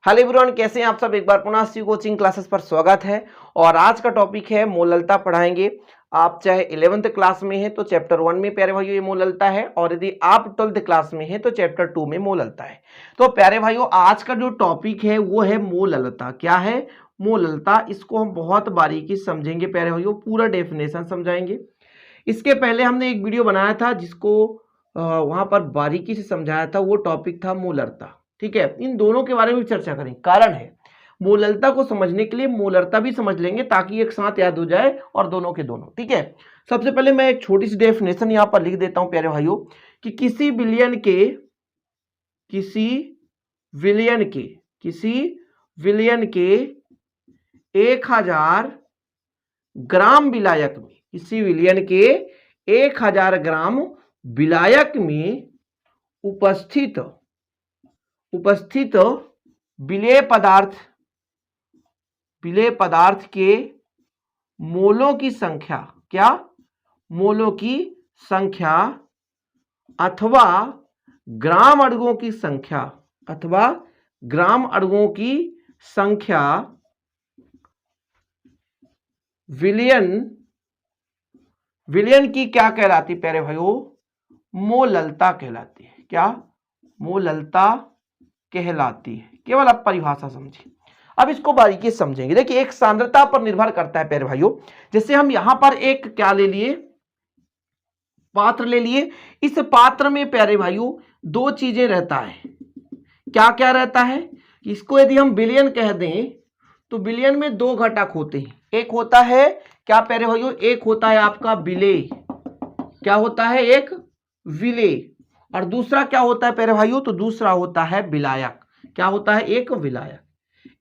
Hello everyone, कैसे हैं आप सब। एक बार पुनः सी कोचिंग क्लासेस पर स्वागत है। और आज का टॉपिक है मोललता पढ़ाएंगे। आप चाहे 11th क्लास में हैं तो चैप्टर 1 में प्यारे भाइयों ये मोललता है, और यदि आप 12th क्लास में हैं तो चैप्टर 2 में मोललता है। तो प्यारे भाइयों आज का जो टॉपिक है वो है मोललता। क्या है? मोललता। इसको हम बहुत बारीकी से समझेंगे प्यारे भाइयों, पूरा डेफिनेशन समझाएंगे। इसके पहले हमने एक वीडियो बनाया था जिसको वहां पर बारीकी से समझाया था, वो टॉपिक था मोलरता। ठीक है, इन दोनों के बारे में चर्चा करें। कारण है मोलरता को समझने के लिए मोलरता भी समझ लेंगे ताकि एक साथ याद हो जाए, और दोनों के दोनों। ठीक है, सबसे पहले मैं एक छोटी सी डेफिनेशन यहां पर लिख देता हूं प्यारे भाइयों कि किसी विलियन के 1000 ग्राम विलायक में, किसी विलियन के 1000 ग्राम विलायक में उपस्थित विलेय पदार्थ के मोलों की संख्या, क्या? मोलों की संख्या अथवा ग्राम अणुओं की संख्या विलियन की क्या कहलाती प्यारे भाइयों? मोललता कहलाती है। क्या? मोललता कहलाती है। केवल आप परिभाषा समझिए। अब इसको बारीकी से समझेंगे। देखिए, एक सांद्रता पर निर्भर करता है प्यारे भाइयों। जैसे हम यहां पर एक क्या ले लिए, पात्र ले लिए। इस पात्र में प्यारे भाइयों दो चीजें रहता है। क्या क्या रहता है? इसको यदि हम विलियन कह दें तो विलियन में दो घटक होते हैं। एक होता है क्या प्यारे भाइयों? एक होता है आपका विलेय। क्या होता है? एक विलेय। और दूसरा क्या होता है प्यारे भाइयों? तो दूसरा होता है विलायक। क्या होता है? एक विलायक।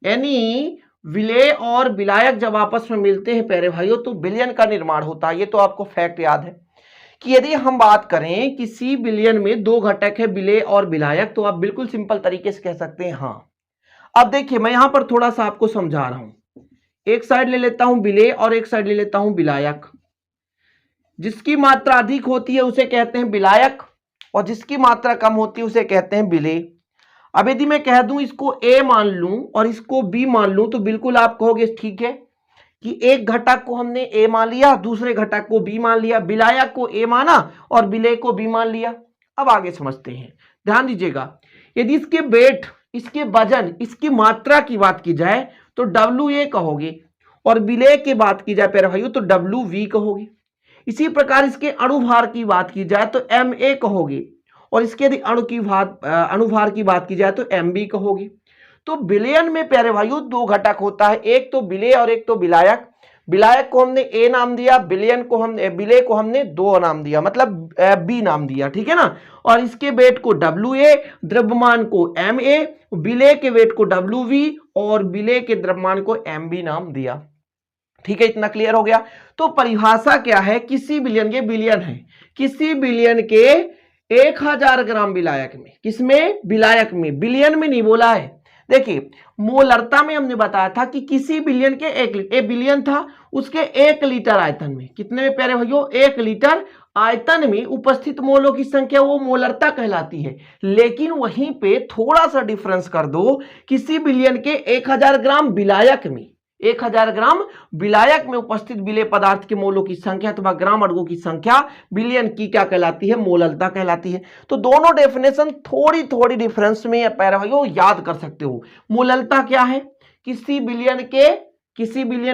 यानी विलेय और विलायक जब आपस में मिलते हैं प्यारे भाइयों तो विलियन का निर्माण होता है। ये तो आपको फैक्ट याद है कि यदि हम बात करें किसी विलियन में दो घटक है विलेय और विलायक, तो आप बिल्कुल सिंपल तरीके से कह सकते हैं हाँ। अब देखिए, मैं यहां पर थोड़ा सा आपको समझा रहा हूं। एक साइड ले लेता हूं विलेय और एक साइड ले लेता हूं विलायक। जिसकी मात्रा अधिक होती है उसे कहते हैं विलायक, और जिसकी मात्रा कम होती है उसे कहते हैं विलेय। अब यदि मैं कह दूं इसको A मान लूं और इसको B मान लूं तो बिल्कुल आप कहोगे ठीक है कि एक घटक को हमने A मान लिया, दूसरे घटक को B मान लिया, विलायक को A माना और विलेय को B मान लिया। अब आगे समझते हैं, ध्यान दीजिएगा। यदि इसके वेट, इसके वजन, इसकी मात्रा की बात की जाए तो WA कहोगे, और विलेय की बात की जाए प्यारे भाइयों तो WV कहोगे। इसी प्रकार इसके अणुभार की बात की जाए तो MA कहोगे, और इसके यदि अणुभार की बात की जाए तो MB कहोगे। तो विलयन में प्यारे भाइयों दो घटक होता है, एक तो विलेय और एक तो विलायक। विलायक को हमने A नाम दिया, विलयन को हमने 2 नाम दिया, मतलब B नाम दिया। ठीक है ना। और इसके वेट को WA, द्रव्यमान को MA, विलेय के वेट को WV और विलेय के द्रव्यमान को MB नाम दिया। ठीक है, इतना क्लियर हो गया। तो परिभाषा क्या है? किसी विलियन, ये विलियन है, किसी विलियन के 1000 ग्राम विलायक में, किसमें? विलायक में, विलियन में नहीं बोला है। देखिए, मोलरता में हमने बताया था कि किसी विलियन के एक विलियन था, उसके 1 लीटर आयतन में, कितने में प्यारे भाइयों? 1 लीटर आयतन में उपस्थित मोलों की संख्या वो मोलरता कहलाती है। लेकिन वहीं पे थोड़ा सा डिफरेंस कर दो, किसी विलियन के 1000 ग्राम विलायक में, 1000 ग्राम विलायक में उपस्थित विलेय पदार्थ के मोलों की संख्या अथवा ग्राम अणुओं की संख्या विलियन की क्या कहलाती है? मोललता कहलाती है। तो दोनों डेफिनेशन थोड़ी थोड़ी डिफरेंस में प्यारे भाइयों याद कर सकते हो। मोललता क्या है? किसी विलियन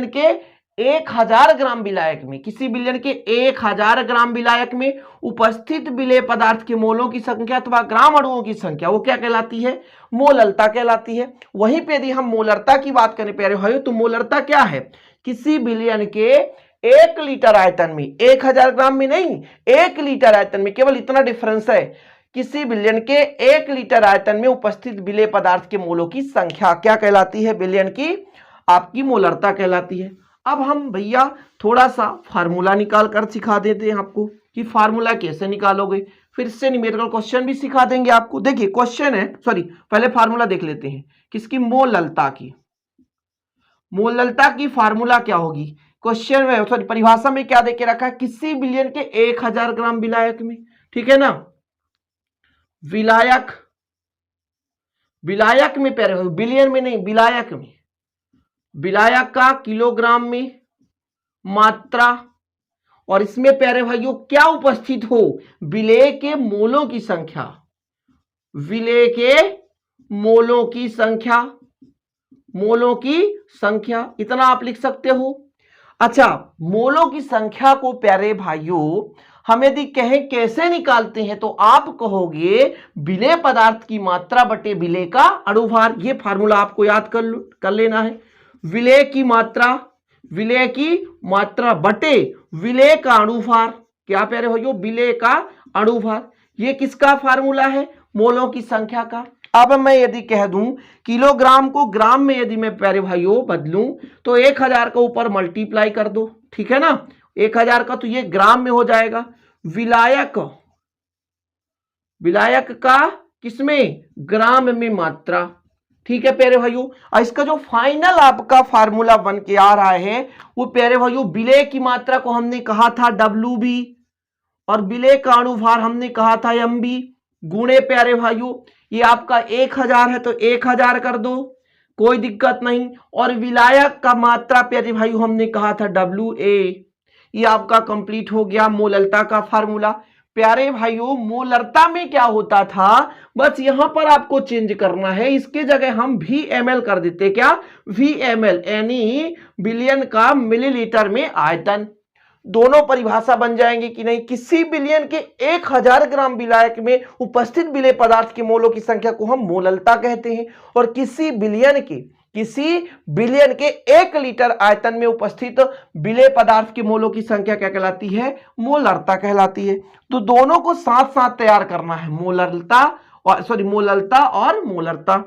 के 1000 ग्राम विलायक में, किसी विलियन के 1000 ग्राम विलायक में उपस्थित विलेय पदार्थ के मोलों की संख्या अथवा ग्राम अणुओं की संख्या वो क्या कहलाती है? मोललता कहलाती है। वहीं पे यदि हम मोलरता की बात करें प्यारे भाइयों तो मोलरता क्या है? किसी विलियन के 1 लीटर आयतन में, 1000 ग्राम में नहीं, 1 लीटर आयतन में, केवल इतना डिफरेंस है। किसी विलियन के 1 लीटर आयतन में उपस्थित विलेय पदार्थ के मोलों की संख्या क्या कहलाती है? विलियन की आपकी मोलरता कहलाती है। अब हम भैया थोड़ा सा फार्मूला निकाल कर सिखा देते हैं आपको कि फार्मूला कैसे निकालोगे। फिर से न्यूमेरिकल क्वेश्चन भी सिखा देंगे आपको। देखिए क्वेश्चन है, पहले फार्मूला देख लेते हैं किसकी? मोललता की फार्मूला क्या होगी? क्वेश्चन में परिभाषा में क्या देके रखा है? किसी विलियन के 1000 ग्राम विलायक में, ठीक है ना, विलायक में प्यारे भाई, बिलियन में नहीं, विलायक में, विलायक का किलोग्राम में मात्रा, और इसमें प्यारे भाइयों क्या उपस्थित हो, विलेय के मोलों की संख्या, विलेय के मोलों की संख्या, मोलों की संख्या, इतना आप लिख सकते हो। अच्छा, मोलों की संख्या को प्यारे भाइयों हम यदि कहें कैसे निकालते हैं, तो आप कहोगे विलेय पदार्थ की मात्रा बटे विलेय का अणुभार। ये फार्मूला आपको याद कर लेना है। विलेय की मात्रा, विलेय की मात्रा बटे विलेय का अणुभार। क्या प्यारे भाइयों, विलेय का अणुभार। ये किसका फार्मूला है, मोलों की संख्या का। अब मैं यदि कह दूं किलोग्राम को ग्राम में यदि मैं प्यारे भाइयों बदलूं, तो 1000 का ऊपर मल्टीप्लाई कर दो, ठीक है ना, 1000 का, तो ये ग्राम में हो जाएगा। विलायक, विलायक का किसमें, ग्राम में मात्रा, ठीक है प्यारे भाइयों। और इसका जो फाइनल आपका फार्मूला बन के आ रहा है, वो प्यारे भाइयों विलेय की मात्रा को हमने कहा था WB, और विलेय का अणुभार हमने कहा था MB, गुणे प्यारे भाइयों ये आपका 1000 है तो 1000 कर दो, कोई दिक्कत नहीं। और विलायक का मात्रा प्यारे भाइयों हमने कहा था WA। ये आपका कंप्लीट हो गया मोलरता का फार्मूला। प्यारे भाइयों मोलरता में क्या होता था, बस यहां पर आपको चेंज करना है, इसके जगह हम VmL कर देते, क्या VmL, यानी बिलियन का मिलीलीटर में आयतन। दोनों परिभाषा बन जाएंगे कि नहीं। किसी बिलियन के 1000 ग्राम विलायक में उपस्थित विलेय पदार्थ के मोलों की संख्या को हम मोललता कहते हैं, और किसी बिलियन के 1 लीटर आयतन में उपस्थित विलेय पदार्थ के मोलों की संख्या क्या कहलाती है, मोलरता कहलाती है। तो दोनों को साथ साथ तैयार करना है, मोललता और मोलरता।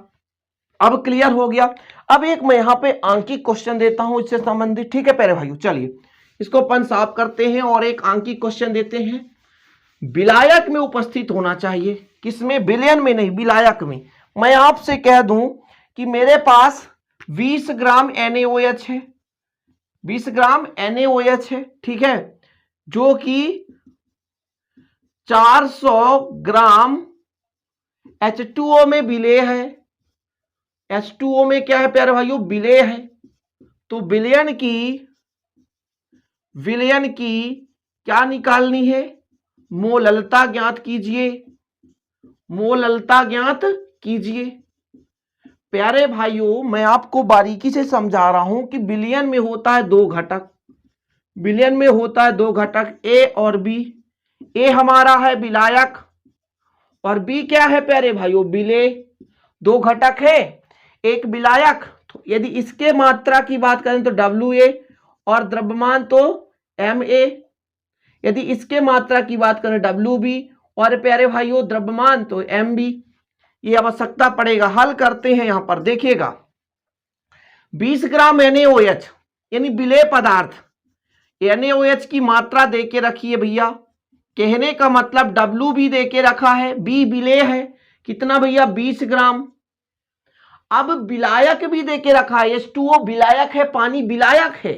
अब क्लियर हो गया। अब एक मैं यहां पे आंकिक क्वेश्चन देता हूं इससे संबंधित, ठीक है प्यारे भाइयों। चलिए इसको अपन साफ करते हैं और एक आंकिक क्वेश्चन देते हैं। विलायक में उपस्थित होना चाहिए, किसमें, बिलियन में नहीं, विलायक में। मैं आपसे कह दूं कि मेरे पास 20 ग्राम NaOH है, 20 ग्राम NaOH है, ठीक है, जो कि 400 ग्राम H2O में विलेय है। H2O में क्या है प्यारे भाइयों, विलेय है। तो विलयन की क्या निकालनी है, मोललता ज्ञात कीजिए, मोललता ज्ञात कीजिए। प्यारे भाइयों मैं आपको बारीकी से समझा रहा हूं कि बिलियन में होता है 2 घटक, बिलियन में होता है 2 घटक, A और B। A हमारा है विलायक और B क्या है प्यारे भाइयों, विलेय। 2 घटक है, एक विलायक, तो यदि इसके मात्रा की बात करें तो WA और द्रव्यमान तो MA। यदि इसके मात्रा की बात करें WB और प्यारे भाइयों द्रव्यमान तो MB। ये आवश्यकता पड़ेगा, हल करते हैं। यहां पर देखिएगा 20 ग्राम NaOH यानी विलेय पदार्थ, NaOH की मात्रा देके रखिए भैया, कहने का मतलब WB देके रखा है, B विलेय है, कितना भैया 20 ग्राम। अब विलायक भी देके रखा है, H2O विलायक है, पानी विलायक है,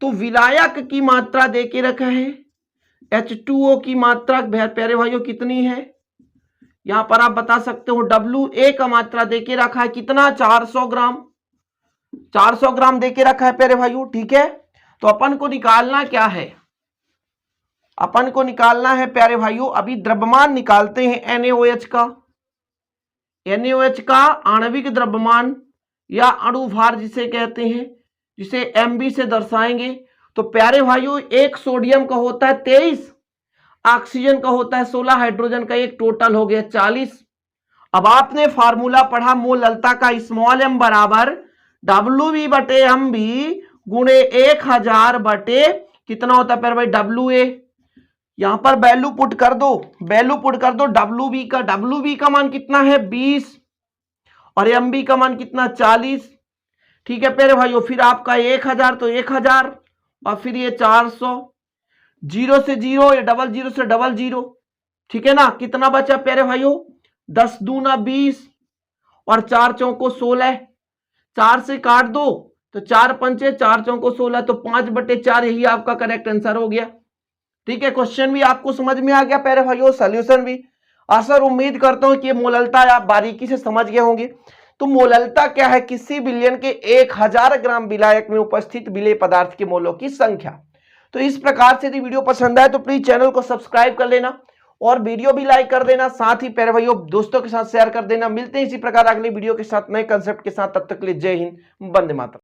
तो विलायक की मात्रा देके रखा है, H2O की मात्रा प्यारे भाइयों कितनी है, यहां पर आप बता सकते हो। WA का मात्रा देके रखा है कितना, 400 ग्राम, 400 ग्राम देके रखा है प्यारे भाइयों, ठीक है। तो अपन को निकालना क्या है, अपन को निकालना है प्यारे भाइयों, अभी द्रव्यमान निकालते हैं NaOH का, NaOH का आणविक द्रव्यमान या अणुभार जिसे कहते हैं, जिसे MB से दर्शाएंगे। तो प्यारे भाइयों एक सोडियम का होता है 23, ऑक्सीजन का होता है 16, हाइड्रोजन का एक, टोटल हो गया 40। अब आपने फार्मूला पढ़ा मोललता का, स्मॉल m बराबर WB बटे MB गुणे 1000 बटे कितना होता है प्यारे भाई WA। यहां पर वैल्यू पुट कर दो, वैल्यू पुट कर दो WB का मान कितना है 20 और MB का मान कितना 40, ठीक है प्यारे भाइयों। फिर आपका 1000 तो 1000 और फिर ये 400, 0 से 0, या 00 से 00, ठीक है ना। कितना बचा प्यारे भाइयों, 10 दूना 20 और 4 चौको 16, 4 से काट दो तो 4 पंचे 4 चौको 16, तो 5/4 यही आपका करेक्ट आंसर हो गया, ठीक है। क्वेश्चन भी आपको समझ में आ गया प्यारे भाइयों, सॉल्यूशन भी। आशा और उम्मीद करता हूं कि ये मोललता आप बारीकी से समझ गए होंगे। तो मोललता क्या है? किसी विलयन के 1000 ग्राम विलायक में उपस्थित विलेय पदार्थ के मोलों की संख्या। तो इस प्रकार से यदि वीडियो पसंद आए तो प्लीज चैनल को सब्सक्राइब कर लेना और वीडियो भी लाइक कर देना, साथ ही प्यारे भाइयों दोस्तों के साथ शेयर कर देना। मिलते हैं इसी प्रकार अगली वीडियो के साथ नए कंसेप्ट के साथ, तब तक के लिए जय हिंद, वंदे मातरम।